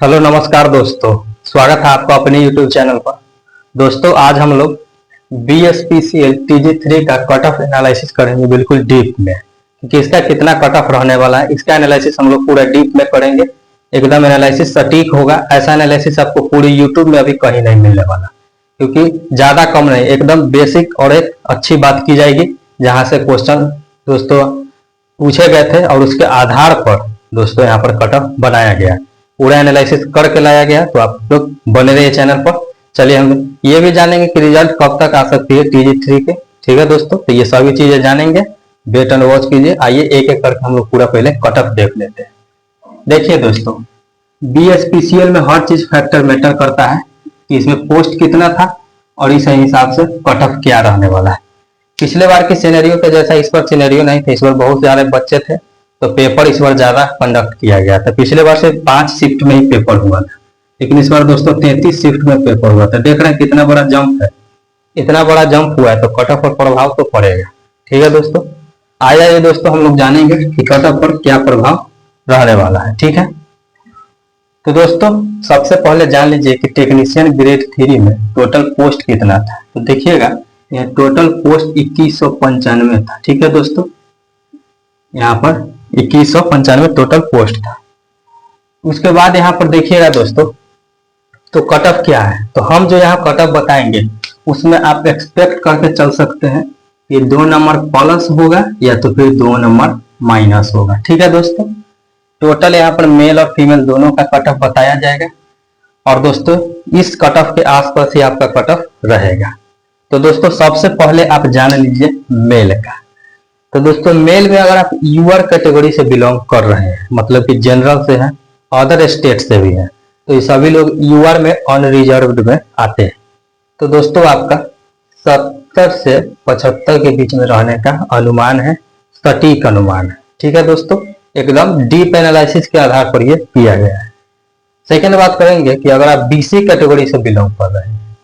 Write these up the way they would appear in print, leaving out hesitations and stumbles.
Hello नमस्कार दोस्तों, स्वागत है आपका अपने YouTube चैनल पर। दोस्तों आज हम लोग BSPCL TG3 का कट ऑफ एनालिसिस करेंगे बिल्कुल डीप में, कि इसका कितना कट ऑफ रहने वाला है। इसका एनालिसिस हम लोग पूरा डीप में करेंगे, एकदम एनालिसिस सटीक होगा। ऐसा एनालिसिस आपको पूरी YouTube में अभी कहीं नहीं मिलने वाला, क्योंकि ज्यादा कम नहीं, एकदम बेसिक और एक अच्छी बात की जाएगी, जहां से क्वेश्चन दोस्तों पूछे गए थे और उसके आधार पर दोस्तों यहाँ पर कट ऑफ बनाया गया, पूरा एनालिसिस करके लाया गया। तो आप लोग बने रहिए चैनल पर। चलिए हम ये भी जानेंगे कि रिजल्ट कब तक आ सकती है TG3 के। ठीक है दोस्तों, तो ये सभी चीजें जानेंगे, वेट एंड वॉच कीजिए। आइए एक एक करके हम लोग पूरा पहले कट ऑफ देख लेते हैं। देखिए दोस्तों, BSPCL में हर चीज फैक्टर मैटर करता है कि इसमें पोस्ट कितना था और इस हिसाब से कट ऑफ क्या रहने वाला है। पिछले बार के सिनेरियो के जैसा इस बार सिनेरियो नहीं थे। इस बार बहुत ज्यादा बच्चे थे तो पेपर इस बार ज्यादा कंडक्ट किया गया था। पिछले बार से 5 शिफ्ट में ही पेपर हुआ था, लेकिन इस बार दोस्तों 33 शिफ्ट में पेपर हुआ था। देख रहे हैं कितना बड़ा जंप है, इतना बड़ा जंप हुआ है तो कट ऑफ पर प्रभाव तो पड़ेगा। ठीक है दोस्तों, आइए दोस्तों हम लोग जानेंगे कि कट ऑफ पर क्या प्रभाव रहने वाला है। ठीक है, तो दोस्तों सबसे पहले जान लीजिए कि टेक्नीशियन ग्रेड 3 में टोटल पोस्ट कितना था। तो देखिएगा यह टोटल पोस्ट 2195 था। ठीक है दोस्तों, यहाँ पर 2195 टोटल पोस्ट था। उसके बाद यहाँ पर देखिएगा दोस्तों, तो कट ऑफ क्या है। तो हम जो यहाँ कट ऑफ बताएंगे उसमें आप एक्सपेक्ट करके चल सकते हैं कि 2 नंबर प्लस होगा या तो फिर 2 नंबर माइनस होगा। ठीक है दोस्तों, टोटल यहाँ पर मेल और फीमेल दोनों का कट ऑफ बताया जाएगा और दोस्तों इस कट ऑफ के आसपास ही आपका कट ऑफ रहेगा। तो दोस्तों सबसे पहले आप जान लीजिए मेल का। तो दोस्तों मेल में अगर आप यूआर कैटेगरी से बिलोंग कर रहे हैं, मतलब कि जनरल से हैं, अदर स्टेट से भी हैं, तो ये सभी लोग यूआर में अनरिजर्व्ड में आते हैं। तो दोस्तों आपका 70 से 75 के बीच में रहने का अनुमान है, सटीक अनुमान है। ठीक है दोस्तों, एकदम डीप एनालिसिस के आधार पर ये किया गया है। सेकेंड बात करेंगे कि अगर आप BC कैटेगरी से बिलोंग कर रहे हैं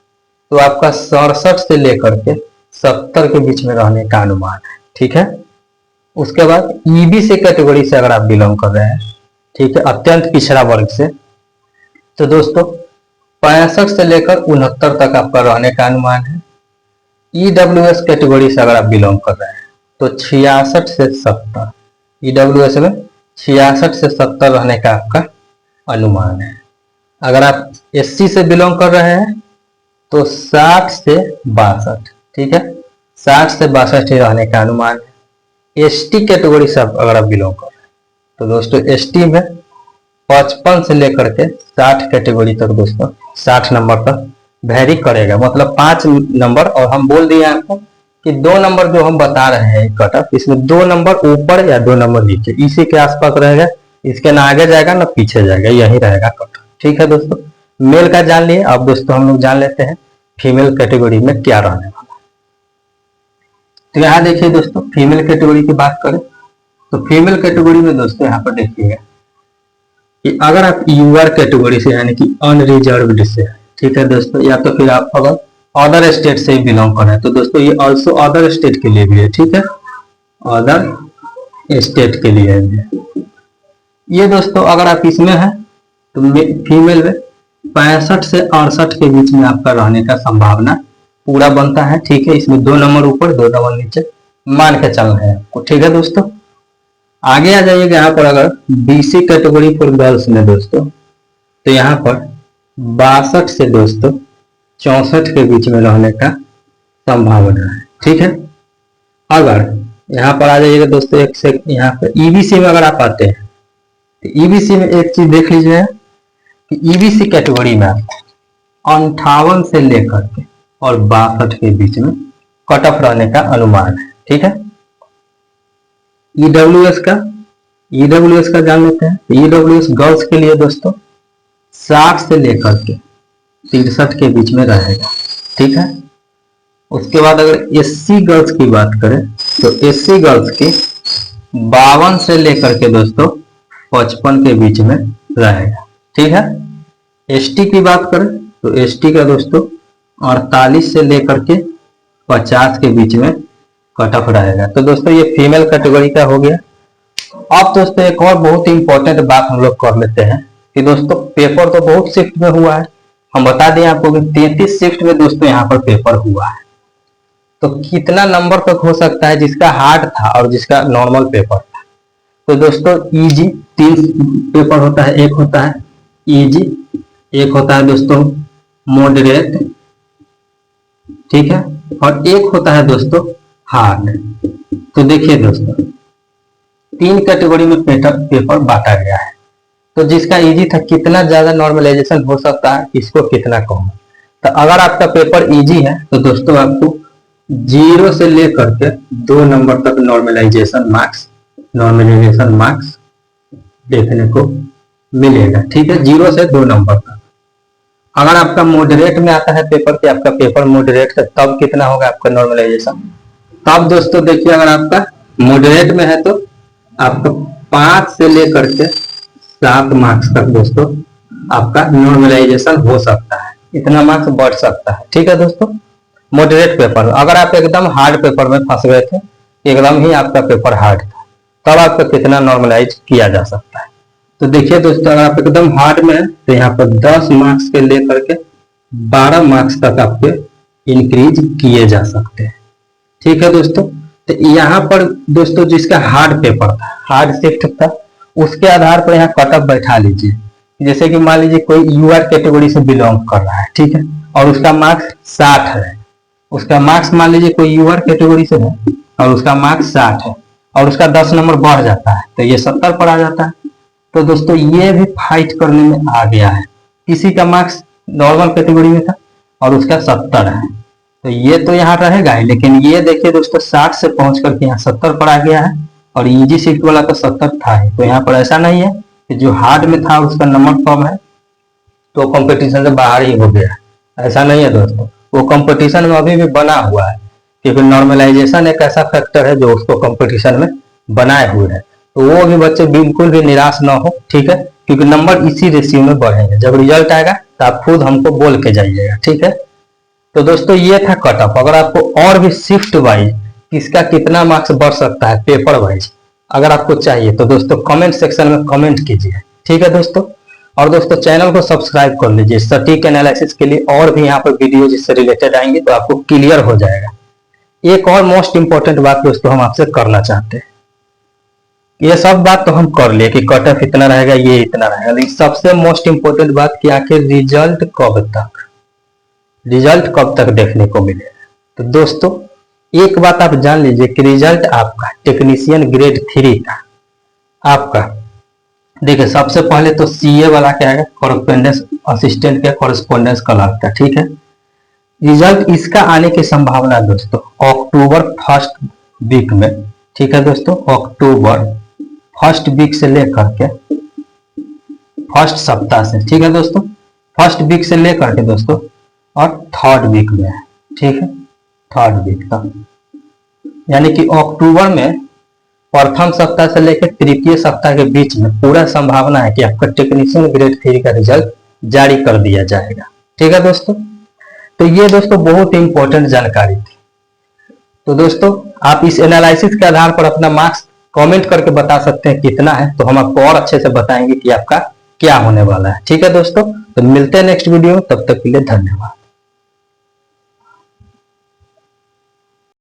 तो आपका 67 से लेकर के 70 के बीच में रहने का अनुमान है। ठीक है, उसके बाद EBC कैटेगरी से अगर आप बिलोंग कर रहे हैं, ठीक है, अत्यंत पिछड़ा वर्ग से, तो दोस्तों 65 से लेकर 69 तक आपका रहने का अनुमान है। EWS कैटेगरी से अगर आप बिलोंग कर रहे हैं तो 66 से 70, EWS में 66 से 70 रहने का आपका अनुमान है। अगर आप SC से बिलोंग कर रहे हैं तो 60 से 62, ठीक है, 60 से 62 ही रहने का अनुमान है। ST कैटेगरी से अगर आप बिलोंग कर रहे हैं तो दोस्तों ST में 55 से लेकर के 60 कैटेगरी तक दोस्तों 60 नंबर तक वेरी करेगा, मतलब 5 नंबर। और हम बोल दिए आपको कि 2 नंबर जो हम बता रहे हैं कट ऑफ, इसमें 2 नंबर ऊपर या 2 नंबर नीचे, इसी के आसपास रहेगा। इसके ना आगे जाएगा ना पीछे जाएगा, यही रहेगा कट ऑफ। ठीक है दोस्तों, मेल का जान लिए। अब दोस्तों हम लोग जान लेते हैं फीमेल कैटेगरी में क्या रहने वाला है। तो यहाँ देखिए दोस्तों, फीमेल कैटेगरी की बात करें तो फीमेल कैटेगरी में दोस्तों यहाँ पर देखिएगा कि अगर आप यूआर कैटेगरी से यानी कि अनरिजर्व्ड से, ठीक है दोस्तों, या तो फिर आप अगर अदर स्टेट से बिलोंग कर रहे हैं तो दोस्तों ये ऑल्सो अदर स्टेट के लिए भी है। ठीक है, अदर स्टेट के लिए है ये दोस्तों। अगर आप इसमें हैं तो फीमेल में 65 से 68 के बीच में आपका रहने का संभावना पूरा बनता है। ठीक है, इसमें 2 नंबर ऊपर 2 नंबर नीचे मान के चलना है आपको। ठीक है दोस्तों, आगे आ जाइएगा। यहाँ पर अगर BC कैटेगरी फॉर गर्ल्स में दोस्तों तो यहाँ पर 62 से दोस्तों 64 के बीच में रहने का संभावना है। ठीक है, अगर यहाँ पर आ जाइएगा दोस्तों एक से यहाँ पर EBC में अगर आप आते हैं तो EBC में एक चीज देख लीजिए कि EBC कैटेगरी में आपको 58 से लेकर के और 62 के बीच में कट ऑफ रहने का अनुमान है। ठीक है, EWS का जान लेते हैं। EWS गर्ल्स के लिए दोस्तों 60 से लेकर के 63 के बीच में रहेगा। ठीक है, उसके बाद अगर SC गर्ल्स की बात करें तो SC गर्ल्स के 52 से लेकर के दोस्तों 55 के बीच में रहेगा। ठीक है, ST की बात करें तो ST का दोस्तों 48 से लेकर के 50 के बीच में कट ऑफ रहेगा। तो दोस्तों ये फीमेल कैटेगरी का हो गया। अब दोस्तों एक और बहुत इंपॉर्टेंट बात हम लोग कर लेते हैं कि दोस्तों पेपर तो बहुत शिफ्ट में हुआ है। हम बता दें आपको कि 33 शिफ्ट में दोस्तों यहाँ पर पेपर हुआ है। तो कितना नंबर तक हो सकता है जिसका हार्ड था और जिसका नॉर्मल पेपर था। तो दोस्तों इजी 3 पेपर होता है, एक होता है इजी, एक होता है दोस्तों मॉडरेट, ठीक है, और एक होता है दोस्तों हार्ड। तो देखिए दोस्तों 3 कैटेगरी में पेपर बांटा गया है। तो जिसका इजी था कितना ज्यादा नॉर्मलाइजेशन हो सकता है, इसको कितना कम। तो अगर आपका पेपर इजी है तो दोस्तों आपको 0 से लेकर के 2 नंबर तक नॉर्मलाइजेशन मार्क्स देखने को मिलेगा, ठीक है, 0 से 2 नंबर तक। अगर आपका मॉडरेट में आता है पेपर कि आपका पेपर मॉडरेट है, तब कितना होगा आपका नॉर्मलाइजेशन। तब दोस्तों देखिए अगर आपका मॉडरेट में है तो आपका 5 से लेकर के 7 मार्क्स तक दोस्तों आपका नॉर्मलाइजेशन हो सकता है, इतना मार्क्स बढ़ सकता है, ठीक है दोस्तों। मॉडरेट पेपर, अगर आप एकदम हार्ड पेपर में फंस गए थे, एकदम ही आपका पेपर हार्ड था, तब आपका कितना नॉर्मलाइज किया जा सकता है। तो देखिए दोस्तों अगर आप एकदम हार्ड में है तो यहाँ पर 10 मार्क्स के लेकर के 12 मार्क्स तक आपके इंक्रीज किए जा सकते हैं, ठीक है दोस्तों। तो यहाँ पर दोस्तों जिसका हार्ड पेपर था, हार्ड शिफ्ट था, उसके आधार पर यहाँ कट ऑफ बैठा लीजिए। जैसे कि मान लीजिए कोई यूआर कैटेगरी से बिलोंग कर रहा है, ठीक है, और उसका मार्क्स 60 है, उसका मार्क्स मान लीजिए कोई यूआर कैटेगरी से है और उसका मार्क्स 60 है और उसका 10 नंबर बढ़ जाता है तो ये 70 पर आ जाता है। तो दोस्तों ये भी फाइट करने में आ गया है। किसी का मार्क्स नॉर्मल कैटेगरी में था और उसका 70 है, तो ये तो यहाँ रहेगा ही, लेकिन ये देखिए दोस्तों 60 से पहुंच करके यहाँ 70 पर आ गया है और इजी शिफ्ट वाला तो 70 था ही। तो यहाँ पर ऐसा नहीं है कि जो हार्ड में था उसका नंबर कम है तो कंपटीशन से बाहर ही हो गया, ऐसा नहीं है दोस्तों। वो कंपटीशन में अभी भी बना हुआ है, क्योंकि नॉर्मलाइजेशन एक ऐसा फैक्टर है जो उसको कंपटीशन में बनाए हुए है। तो वो भी बच्चे बिल्कुल भी निराश ना हो, ठीक है, क्योंकि नंबर इसी रेशियो में बढ़ेंगे। जब रिजल्ट आएगा तो आप खुद हमको बोल के जाइएगा, ठीक है। तो दोस्तों ये था कट ऑफ। अगर आपको और भी शिफ्ट वाइज किसका कितना मार्क्स बढ़ सकता है पेपर वाइज अगर आपको चाहिए तो दोस्तों कमेंट सेक्शन में कमेंट कीजिए, ठीक है दोस्तों। और दोस्तों चैनल को सब्सक्राइब कर लीजिए सटीक एनालिसिस के लिए, और भी यहाँ पर वीडियो जिससे रिलेटेड आएंगे तो आपको क्लियर हो जाएगा। एक और मोस्ट इंपॉर्टेंट बात दोस्तों हम आपसे करना चाहते हैं, ये सब बात तो हम कर लिए कि कट ऑफ इतना रहेगा, ये इतना रहेगा, लेकिन सबसे मोस्ट इंपॉर्टेंट बात कि आखिर रिजल्ट कब तक देखने को मिलेगा। तो दोस्तों एक बात आप जान लीजिए कि रिजल्ट आपका टेक्नीशियन ग्रेड 3 का आपका देखिए सबसे पहले तो सीए वाला क्या है, कॉरेस्पॉन्डेंस असिस्टेंट के कॉरेस्पॉन्डेंस क्लर्क का, ठीक है। रिजल्ट इसका आने की संभावना दोस्तों अक्टूबर फर्स्ट वीक में, ठीक है दोस्तों, अक्टूबर फर्स्ट वीक से लेकर के फर्स्ट सप्ताह से, ठीक है दोस्तों, फर्स्ट वीक से लेकर के दोस्तों और थर्ड वीक में है, ठीक है, थर्ड वीक तक, यानी कि अक्टूबर में प्रथम सप्ताह से लेकर तृतीय सप्ताह के बीच में पूरा संभावना है कि आपका टेक्नीशियन ग्रेड 3 का रिजल्ट जारी कर दिया जाएगा, ठीक है दोस्तों। तो ये दोस्तों बहुत ही इंपॉर्टेंट जानकारी थी। तो दोस्तों आप इस एनालिसिस के आधार पर अपना मार्क्स कमेंट करके बता सकते हैं कितना है, तो हम आपको और अच्छे से बताएंगे कि आपका क्या होने वाला है, ठीक है दोस्तों। तो मिलते हैं नेक्स्ट वीडियो में, तब तक के लिए धन्यवाद।